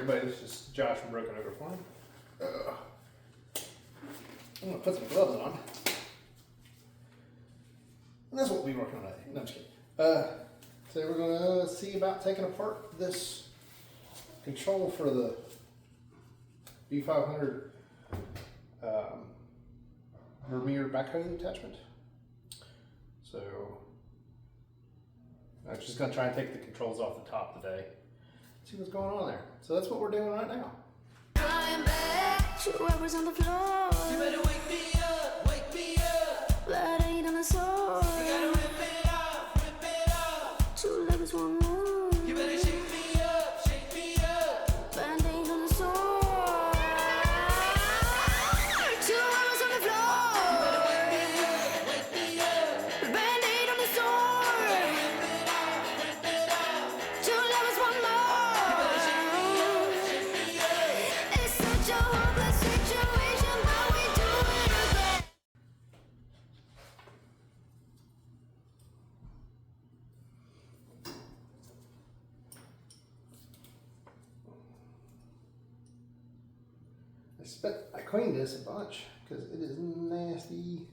everybody, this is Josh from Broken Over Farm. I'm going to put some gloves on. And that's what we'll be working on today. No, I'm just kidding. So we're going to see about taking apart this control for the B500 Vermeer backhoe attachment. So I'm just going to try and take the controls off the top today. See what's going on there. So that's what we're doing right now. Crying back, whoever's on the floor. You better wake me up, wake me up. Blood ain't on the sword. You gotta rip it off, 2 legs, 1 more. You better shake me up, Band-aid on the sword. 2 hours on the floor. You better wake me up, Band-aid on the sword. Rip it off, 2 levels, 1 more. You better shake me up. It's such a hopeless situation, but we do it again. I cleaned this a bunch because it is nasty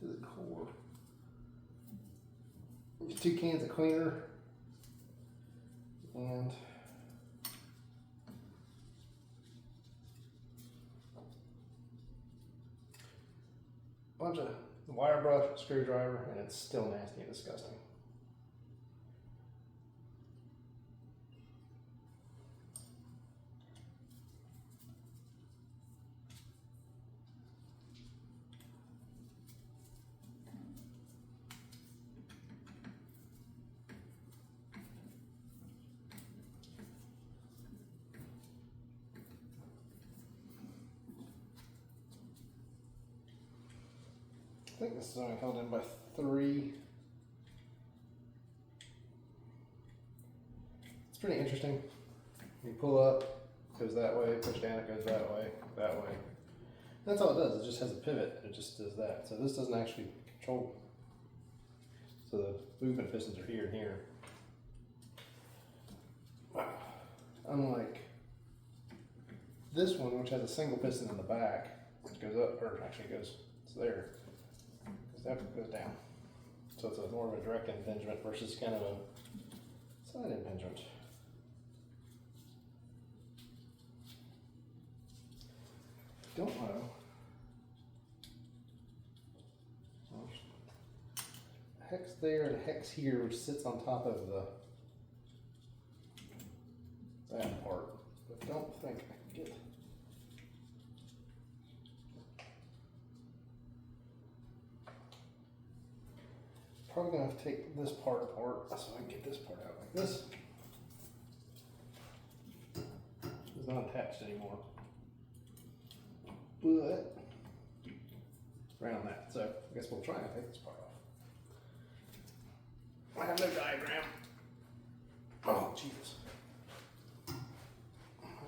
to the core. There's 2 cans of cleaner and a bunch of wire brush, screwdriver, and it's still nasty and disgusting. I think this is only held in by 3. It's pretty interesting. You pull up, it goes that way, push down, it goes that way, that way. That's all it does, it just has a pivot, it just does that. So this doesn't actually control. So the movement pistons are here and here. Unlike this one, which has a single piston in the back, which goes up, or actually goes, it's there. That goes down. So it's more of a direct impingement versus kind of a side impingement. Don't know. A hex there and a hex here, which sits on top of that part. But I don't think I can get. Probably gonna have to take this part apart so I can get this part out like this. It's not attached anymore. But around that. So I guess we'll try and take this part off. I have no diagram. Oh Jesus. I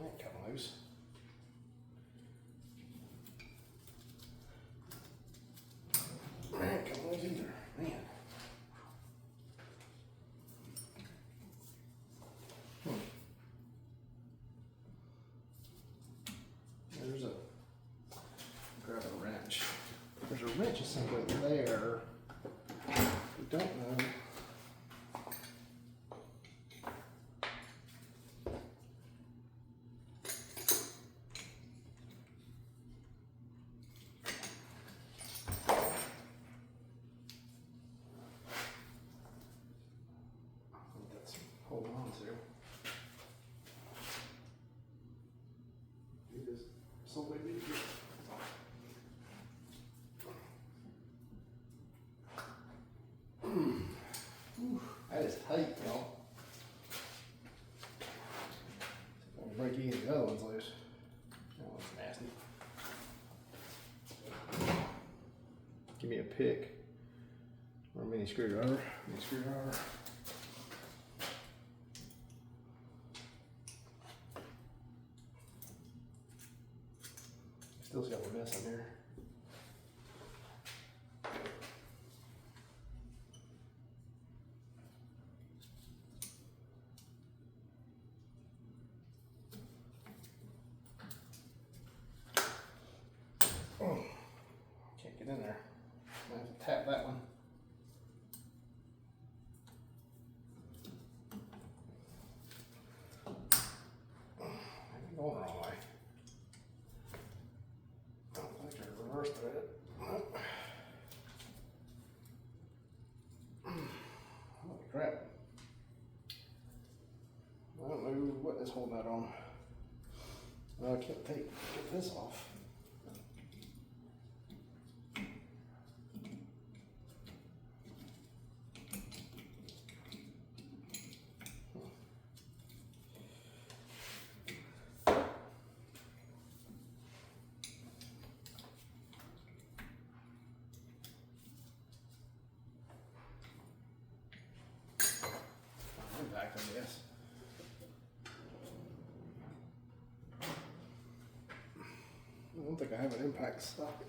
ain't coming loose. I ain't coming loose either. Man. Grab a wrench. There's a wrench assembly there. We don't know. That's hold on to. It is solely be good. That is tight, y'all. I'll break either the other one's loose. That one's nasty. Give me a pick or a mini screwdriver. Still's got a mess in here. going the wrong way. I don't think I reverse thread it. Nope. Holy crap. I don't know what is holding that on. Well, I can't get this off. Back, I guess. I don't think I have an impact socket.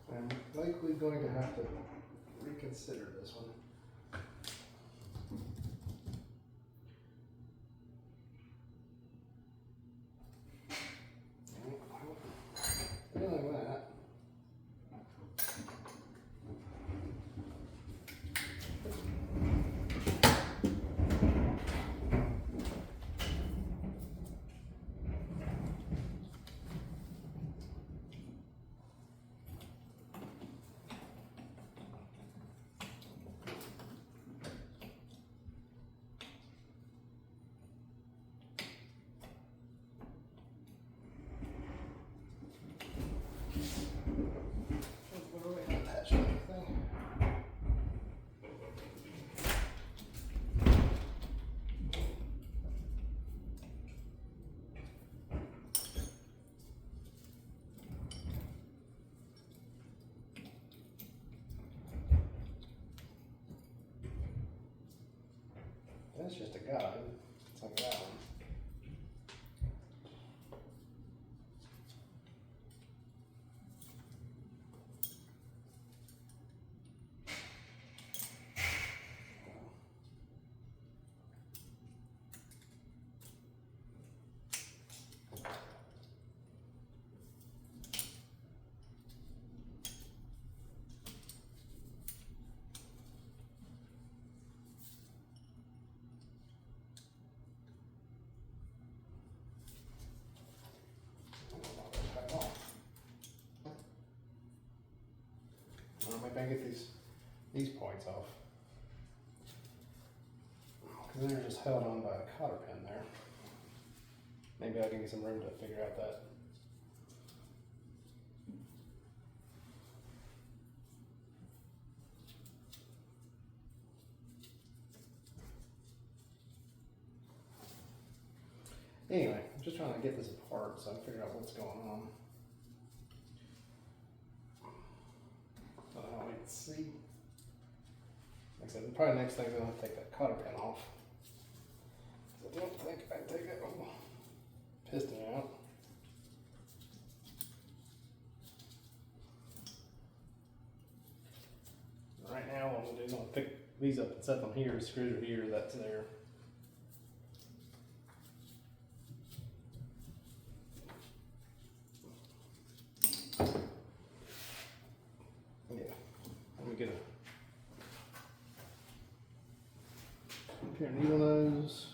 I'm likely going to have to reconsider this one. Feeling that. That's just a guide. It's like that one. Maybe I can get these points off. Because they're just held on by a cotter pin there. Maybe I'll give you some room to figure out that. Anyway, I'm just trying to get this apart so I can figure out what's going on. Let's see. Like I said, probably next thing I'm going to take that cotter pin off. I don't think I can take that piston out. Right now, what I'm going to do is I'm going to pick these up and set them here. Screws are here, that's there. Get a pair of needle nose.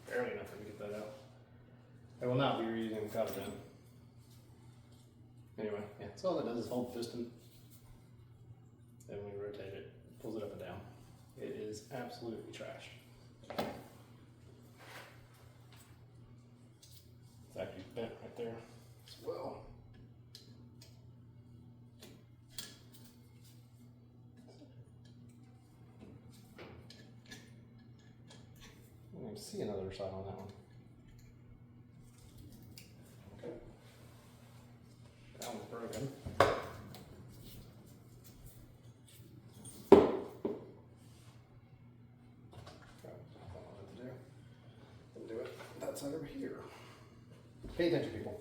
Barely enough to get that out. I will not be reusing the cotter pin. Anyway, yeah, so all that does is hold the piston. Then when we rotate it, pulls it up and down. It is absolutely trashed. It's actually bent right there as well. I don't even see another side on that one. Okay. That one's broken. Do it that side over here. Pay attention, people.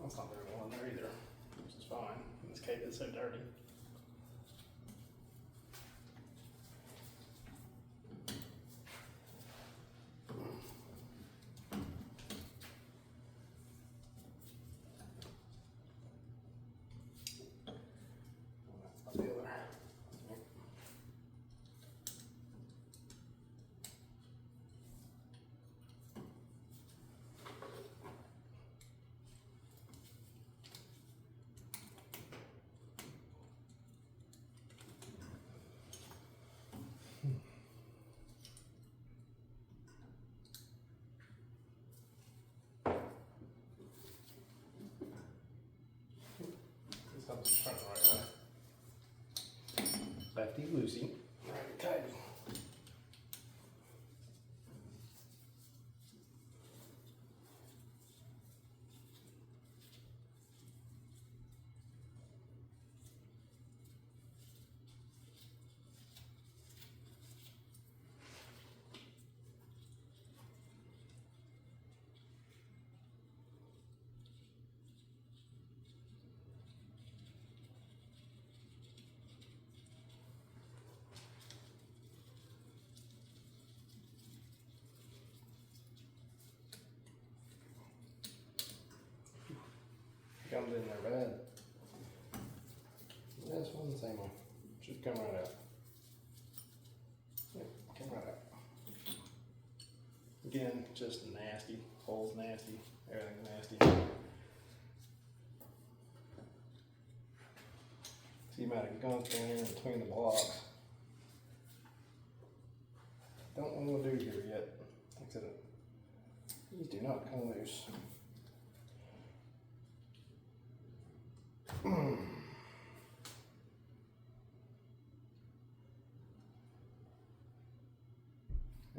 That's not very well in there either, which is fine. This cake is so dirty. That's not the other. This helps turn the right way. Lefty loosey, righty tighty. Comes in there bad. This one, the same one. Should come right out. Yep, come right out. Again, just nasty. Holes nasty. Everything's nasty. See, you might have gunk down here in between the blocks. Don't want to do here yet. Like I said, these do not come loose.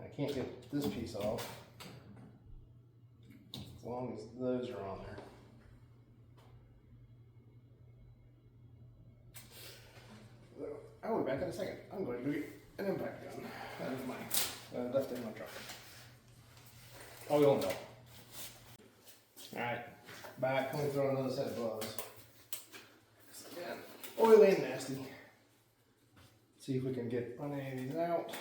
I can't get this piece off as long as those are on there. I'll be back in a second. I'm going to get an impact gun. That is mine. Left in my truck. Oh, we don't know. Alright, back. Let me throw another set of gloves. Again, oily and nasty. See if we can get one of these out.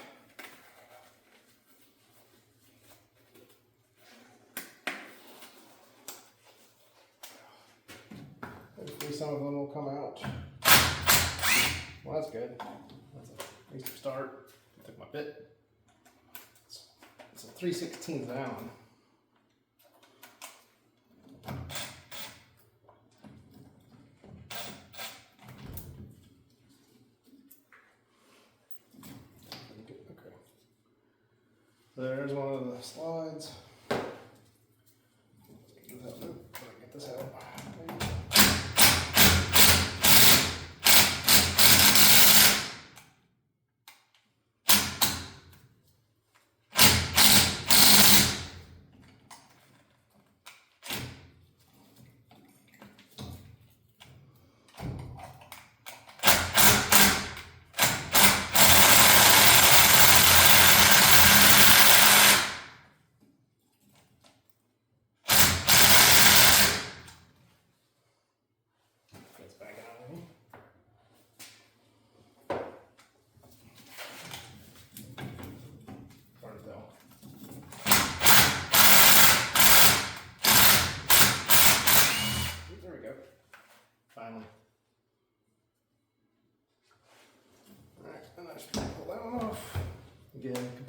Hopefully some of them will come out. Well, that's good. That's at least a start. I took my bit. It's a 3/16 Allen. Okay. There's one of the slides. Get this out.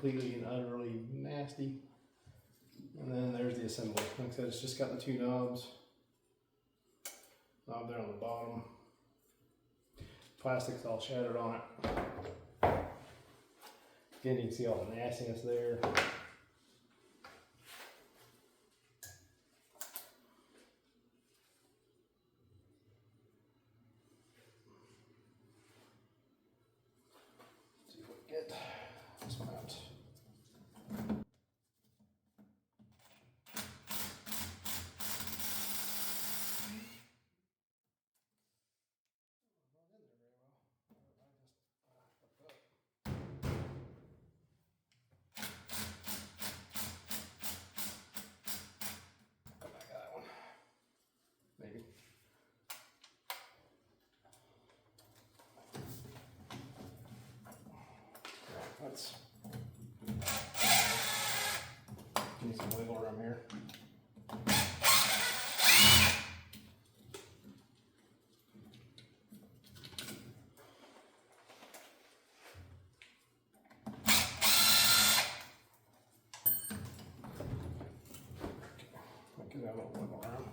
completely and utterly nasty. And then there's the assembly. Like I said, it's just got the two knobs. Knob there on the bottom. Plastic's all shattered on it. Again, you can see all the nastiness there. See if we can get this one out. Maybe. Let's need some wiggle room here. Give that a little wiggle room.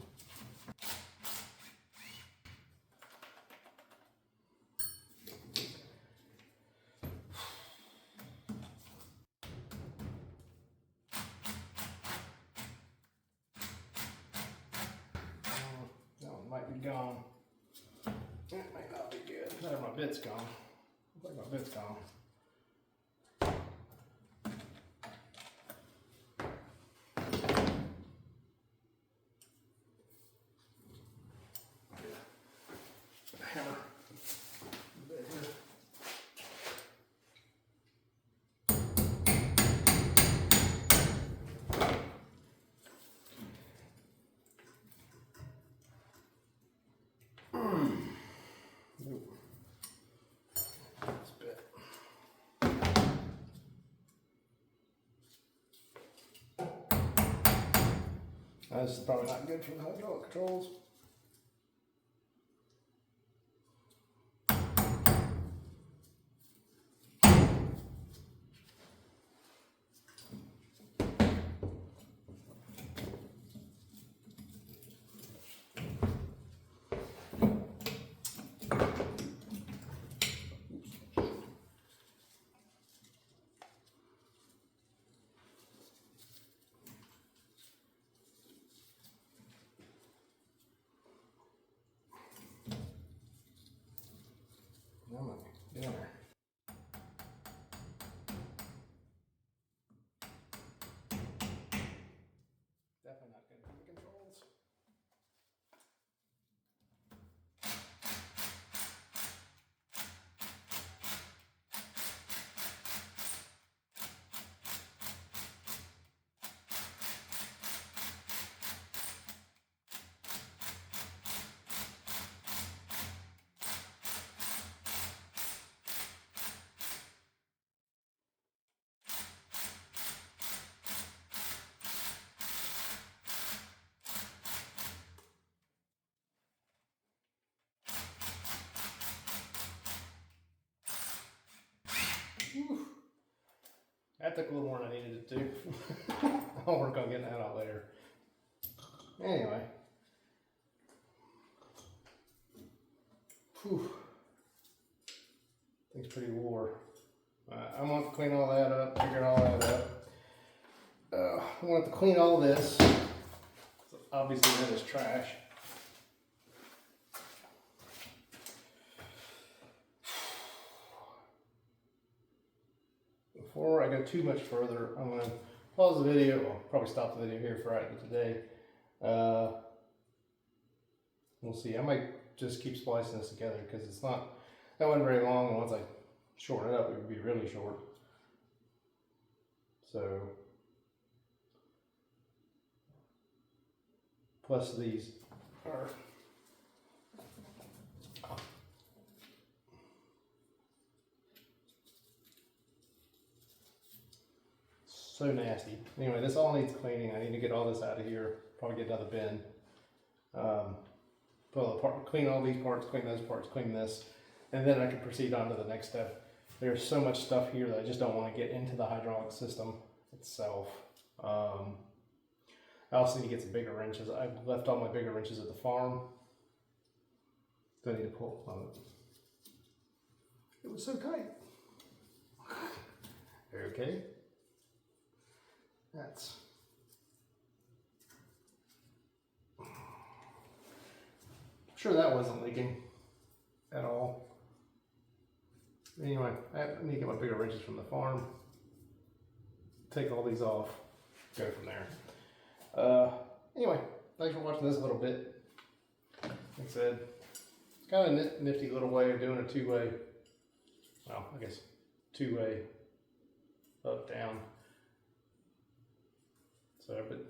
That one might be gone. It might not be good. No, my bit's gone. Looks like my bit's gone. Hammer. Bit here. Nope. This bit. This is probably not good for the hydraulic controls. I'm gonna get in there. Definitely not good for the controls. Whew. That took a little more than I needed it to. I'll work on getting that out later. Anyway. Whew. Thing's pretty wore. I'm going to clean all that up, figure all that out. I'm going to have to clean all this. So obviously that is trash. Before I go too much further, I'm going to pause the video. Well, probably stop the video here for right today. We'll see. I might just keep splicing this together because it's not, that wasn't very long, and once I shorten it up, it would be really short. So, plus these are so nasty. Anyway, this all needs cleaning. I need to get all this out of here. Probably get another bin. Clean all these parts, clean those parts, clean this, and then I can proceed on to the next step. there's so much stuff here that I just don't want to get into the hydraulic system itself. I also need to get some bigger wrenches. I've left all my bigger wrenches at the farm. So I need to pull on it. It was so tight. Okay. That's. I'm sure that wasn't leaking at all. Anyway, I need to get my bigger wrenches from the farm. Take all these off. Go from there. Anyway, thanks for watching this a little bit. Like I said, it's kind of a nifty little way of doing a two-way, well, I guess two-way up, down. So, but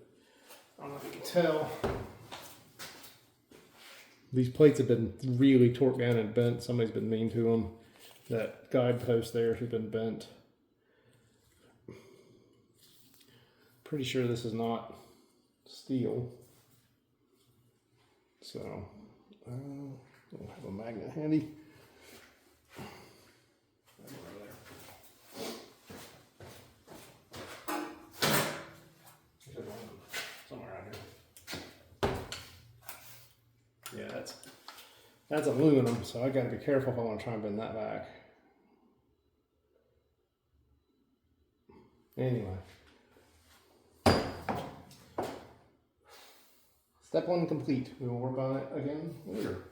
I don't know if you can tell. These plates have been really torqued down and bent. Somebody's been mean to them. That guide post there has been bent. Pretty sure this is not steel. So, I don't have a magnet handy. Somewhere out here. Yeah, that's aluminum, so I gotta be careful if I want to try and bend that back. Anyway. Step one complete. We will work on it again later.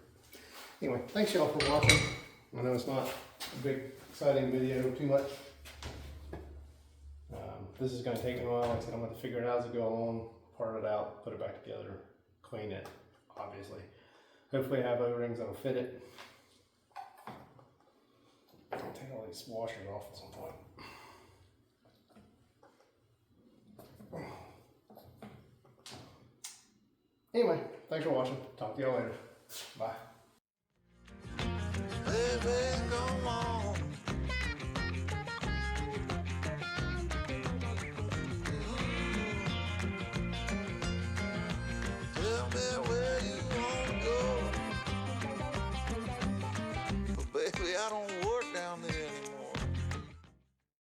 Anyway, thanks y'all for watching. I know it's not a big, exciting video too much. This is going to take me a while. Like I said, I'm going to figure it out as I go along, part it out, put it back together, clean it, obviously. Hopefully I have O-rings that'll fit it. I'll take all these washers off at some point. Anyway, thanks for watching. Talk to y'all later. Bye.